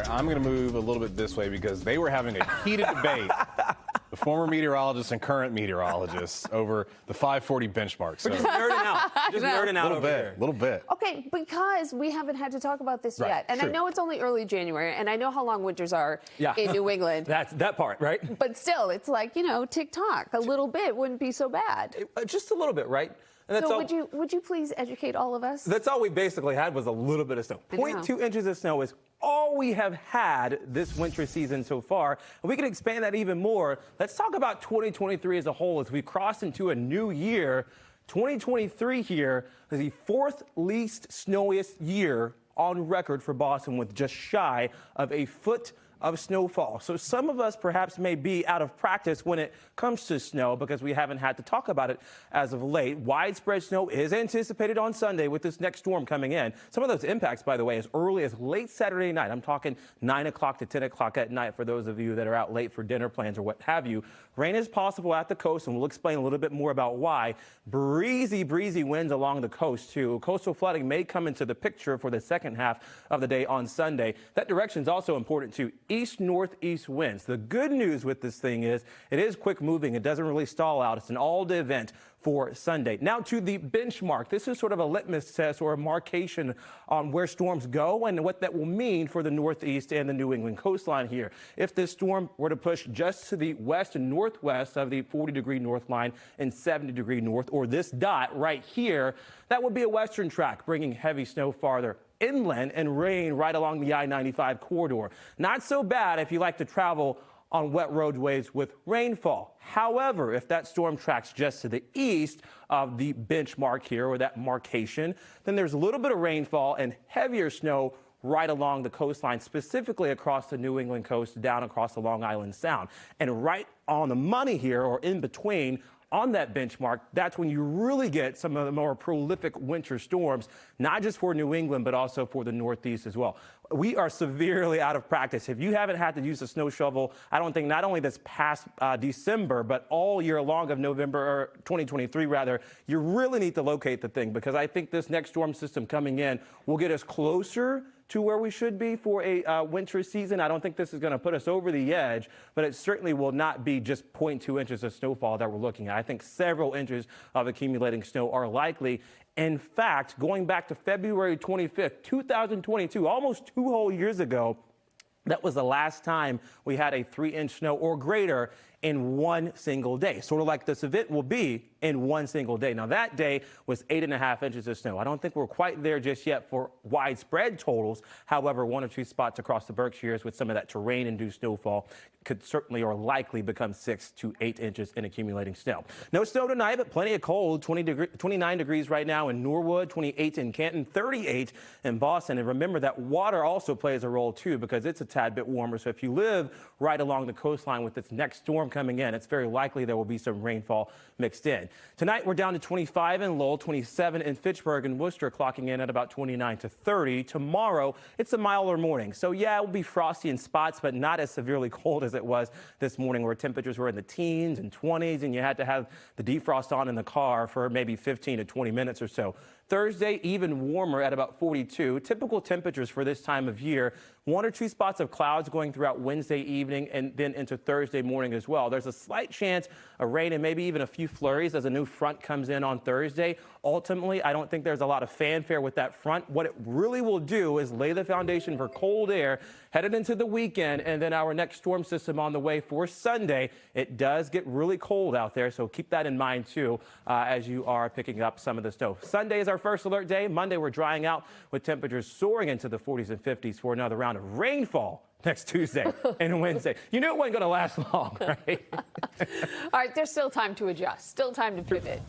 right, I'm going to move a little bit this way because they were having a heated debate, the former meteorologists and current meteorologists, over the 540 benchmark. So, We're just nerding out. Just nerding out over here. A little bit. Okay, because we haven't had to talk about this Right, yet. And true. I know it's only early January, and I know how long winters are in New England. That's that part, right? But still, it's like, tick-tock. A little bit wouldn't be so bad. Just a little bit, right? And that's So all, would you please educate all of us? that's all we basically had was a little bit of snow. I know. 0.2 inches of snow is all we have had this winter season so far. And we can expand that even more. Let's talk about 2023 as a whole as we cross into a new year. 2023 here is the fourth least snowiest year on record for Boston, with just shy of a foot of snowfall. So some of us perhaps may be out of practice when it comes to snow because we haven't had to talk about it as of late. Widespread snow is anticipated on Sunday with this next storm coming in. Some of those impacts, by the way, as early as late Saturday night. I'm talking 9 o'clock to 10 o'clock at night for those of you that are out late for dinner plans or what have you. Rain is possible at the coast, and we'll explain a little bit more about why. Breezy winds along the coast, too. Coastal flooding may come into the picture for the second half of the day on Sunday. That direction is also important, too. East-northeast winds. The good news with this thing is it is quick moving. It doesn't really stall out. It's an all-day event for Sunday. Now to the benchmark. This is sort of a litmus test or a markation on where storms go and what that will mean for the Northeast and the New England coastline here. If this storm were to push just to the west and northwest of the 40-degree north line and 70-degree north, or this dot right here, that would be a western track, bringing heavy snow farther inland and rain right along the I-95 corridor. Not so bad if you like to travel on wet roadways with rainfall. However, if that storm tracks just to the east of the benchmark here, or that marcation, then there's a little bit of rainfall and heavier snow right along the coastline, specifically across the New England coast, down across the Long Island Sound. And right on the money here, or in between, on that benchmark, that's when you really get some of the more prolific winter storms, not just for New England, but also for the Northeast as well. We are severely out of practice. If you haven't had to use a snow shovel, I don't think not only this past December, but all year long of November, or 2023 rather, you really need to locate the thing, because I think this next storm system coming in will get us closer to where we should be for a winter season. I don't think this is going to put us over the edge, but it certainly will not be just 0.2 inches of snowfall that we're looking at. I think several inches of accumulating snow are likely. In fact, going back to February 25th, 2022, almost 2 whole years ago, that was the last time we had a 3-inch snow or greater in one single day, sort of like this event will be in one single day. Now, that day was 8.5 inches of snow. I don't think we're quite there just yet for widespread totals. However, 1 or 2 spots across the Berkshires with some of that terrain-induced snowfall could certainly or likely become 6 to 8 inches in accumulating snow. No snow tonight, but plenty of cold. 29 degrees right now in Norwood, 28 in Canton, 38 in Boston. And remember that water also plays a role, too, because it's a tad bit warmer. So if you live right along the coastline with this next storm coming in, it's very likely there will be some rainfall mixed in. Tonight, we're down to 25 in Lowell, 27 in Fitchburg and Worcester, clocking in at about 29 to 30. Tomorrow, it's a milder morning. So, yeah, it will be frosty in spots, but not as severely cold as it was this morning, where temperatures were in the teens and 20s, and you had to have the defrost on in the car for maybe 15 to 20 minutes or so. Thursday, even warmer at about 42. Typical temperatures for this time of year. 1 or 2 spots of clouds going throughout Wednesday evening and then into Thursday morning as well. There's a slight chance of rain and maybe even a few flurries as a new front comes in on Thursday. Ultimately, I don't think there's a lot of fanfare with that front. What it really will do is lay the foundation for cold air headed into the weekend, and then our next storm system on the way for Sunday. It does get really cold out there, so keep that in mind too as you are picking up some of the snow. Sunday is our first alert day. Monday, we're drying out with temperatures soaring into the 40s and 50s for another round of rainfall next Tuesday and Wednesday. You knew it wasn't going to last long, right? All right, there's still time to adjust, still time to pivot.